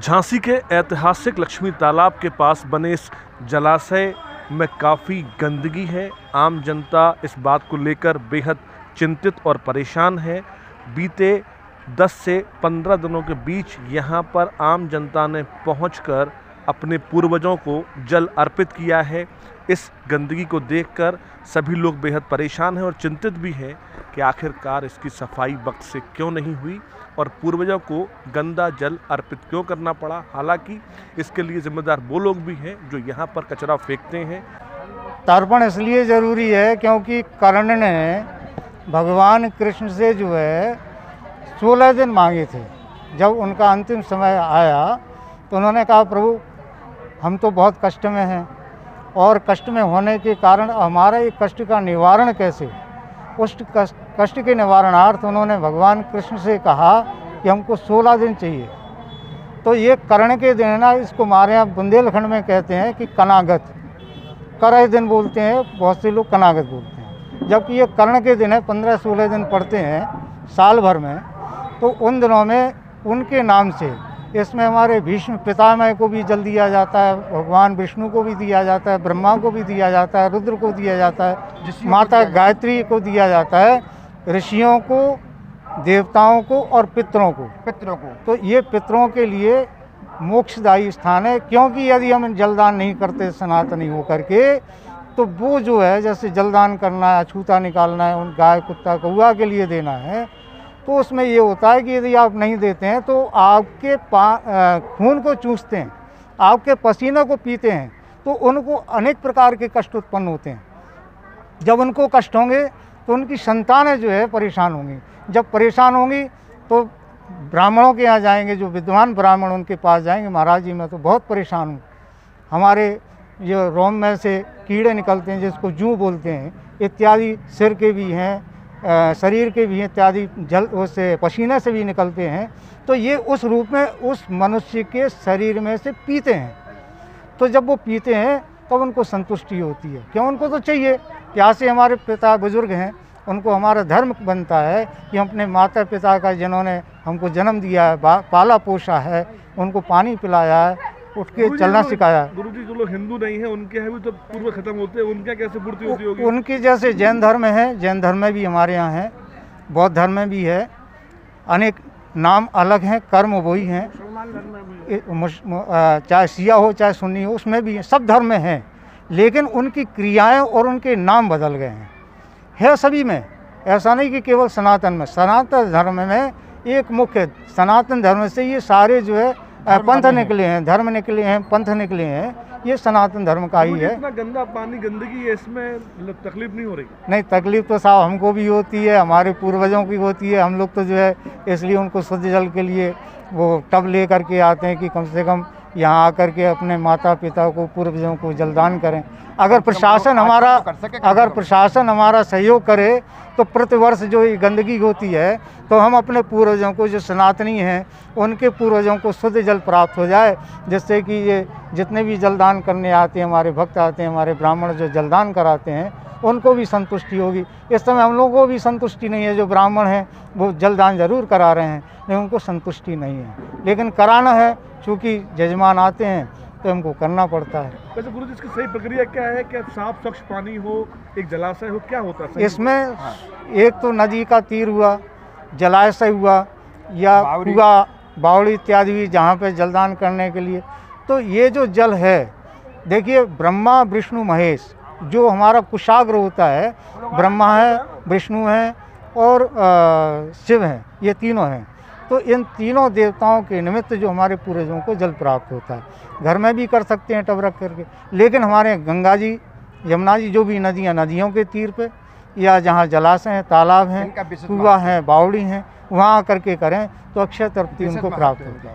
झांसी के ऐतिहासिक लक्ष्मी तालाब के पास बने इस जलाशय में काफ़ी गंदगी है। आम जनता इस बात को लेकर बेहद चिंतित और परेशान है। बीते 10 से 15 दिनों के बीच यहाँ पर आम जनता ने पहुंचकर अपने पूर्वजों को जल अर्पित किया है। इस गंदगी को देखकर सभी लोग बेहद परेशान हैं और चिंतित भी हैं कि आखिरकार इसकी सफाई वक्त से क्यों नहीं हुई और पूर्वजों को गंदा जल अर्पित क्यों करना पड़ा। हालांकि इसके लिए जिम्मेदार वो लोग भी हैं जो यहाँ पर कचरा फेंकते हैं। तर्पण इसलिए ज़रूरी है क्योंकि कर्ण ने भगवान कृष्ण से जो है 16 दिन मांगे थे। जब उनका अंतिम समय आया तो उन्होंने कहा, प्रभु हम तो बहुत कष्ट में हैं और कष्ट में होने के कारण हमारा ये कष्ट का निवारण कैसे। उस कष्ट के निवारणार्थ उन्होंने भगवान कृष्ण से कहा कि हमको 16 दिन चाहिए। तो ये कर्ण के दिन है ना, इसको हमारे यहाँ बुंदेलखंड में कहते हैं कि कनागत, करह दिन बोलते हैं, बहुत से लोग कनागत बोलते हैं। जबकि ये कर्ण के दिन है, 15-16 दिन पड़ते हैं साल भर में। तो उन दिनों में उनके नाम से इसमें हमारे भीष्म पितामह को भी जल दिया जाता है, भगवान विष्णु को भी दिया जाता है, ब्रह्मा को भी दिया जाता है, रुद्र को दिया जाता है, माता गायत्री को दिया जाता है, ऋषियों को, देवताओं को और पितरों को। तो ये पितरों के लिए मोक्षदायी स्थान है। क्योंकि यदि हम जलदान नहीं करते सनातनी होकर के, तो वो जो है जैसे जलदान करना है, अछूता निकालना है, उन गाय कुत्ता कौआ के लिए देना है, तो उसमें ये होता है कि यदि आप नहीं देते हैं तो आपके खून को चूसते हैं, आपके पसीने को पीते हैं, तो उनको अनेक प्रकार के कष्ट उत्पन्न होते हैं। जब उनको कष्ट होंगे तो उनकी संतानें जो है परेशान होंगी। जब परेशान होंगी तो ब्राह्मणों के यहाँ जाएंगे, जो विद्वान ब्राह्मण उनके पास जाएंगे, महाराज जी मैं तो बहुत परेशान हूँ, हमारे ये रोम में से कीड़े निकलते हैं जिसको जूं बोलते हैं, इत्यादि सिर के भी हैं, शरीर के भी इत्यादि जल उससे पसीने से भी निकलते हैं। तो ये उस रूप में उस मनुष्य के शरीर में से पीते हैं। तो जब वो पीते हैं तब उनको संतुष्टि होती है। क्यों, उनको तो चाहिए, प्यासे हमारे पिता बुजुर्ग हैं, उनको हमारा धर्म बनता है कि हम अपने माता पिता का, जिन्होंने हमको जन्म दिया है, पाला पोसा है, उनको पानी पिलाया है, उठ के चलना सिखाया। गुरुजी जो लोग हिंदू नहीं हैं उनके यहाँ भी तो पूर्व खत्म होते हैं, उनके कैसे पूर्ति होती होगी? उनकी जैसे जैन धर्म है, जैन धर्म में भी हमारे यहाँ है, बौद्ध धर्म में भी है, अनेक नाम अलग हैं, कर्म वही हैं, चाहे सिया हो चाहे सुन्नी हो, उसमें भी सब धर्म में हैं, लेकिन उनकी क्रियाएं और उनके नाम बदल गए हैं। है सभी में, ऐसा नहीं कि केवल सनातन में। सनातन धर्म में एक मुख्य, सनातन धर्म से ये सारे जो है पंथ निकले हैं, धर्म निकले हैं, पंथ निकले हैं, ये सनातन धर्म का ही है। इतना गंदा पानी, गंदगी है, इसमें तकलीफ नहीं हो रही? नहीं, तकलीफ तो साहब हमको भी होती है, हमारे पूर्वजों की होती है। हम लोग तो जो है इसलिए उनको शुद्ध जल के लिए वो टब ले करके आते हैं कि कम से कम यहाँ आकर के अपने माता पिता को, पूर्वजों को जलदान करें। अगर प्रशासन हमारा सहयोग करे तो प्रतिवर्ष जो ये गंदगी होती है तो हम अपने पूर्वजों को, जो सनातनी हैं, उनके पूर्वजों को शुद्ध जल प्राप्त हो जाए, जिससे कि ये जितने भी जलदान करने आते हैं, हमारे भक्त आते हैं, हमारे ब्राह्मण जो जलदान कराते हैं, उनको भी संतुष्टि होगी। इस समय हम लोगों को भी संतुष्टि नहीं है। जो ब्राह्मण हैं वो जलदान जरूर करा रहे हैं, लेकिन उनको संतुष्टि नहीं है, लेकिन कराना है, चूँकि जजमान आते हैं तो हमको करना पड़ता है। वैसे गुरुजी इसकी सही प्रक्रिया क्या है? क्या साफ स्वच्छ पानी हो, एक जलाशय हो, क्या होता है इसमें? एक तो नदी का तीर हुआ, जलाशय हुआ, या कुआं, बावड़ी इत्यादि भी जहाँ पे जलदान करने के लिए। तो ये जो जल है, देखिए ब्रह्मा विष्णु महेश जो हमारा कुशाग्र होता है, ब्रह्मा है, विष्णु है और शिव हैं, ये तीनों हैं। तो इन तीनों देवताओं के निमित्त जो हमारे पूर्वजों को जल प्राप्त होता है। घर में भी कर सकते हैं टब रख करके, लेकिन हमारे गंगा जी, यमुना जी, जो भी नदियाँ, नदियों के तीर पे या जहाँ जलाशय हैं, तालाब हैं, कुआं हैं, बावड़ी हैं, वहाँ आकर के करें तो अक्षय तृप्ति उनको प्राप्त होती है।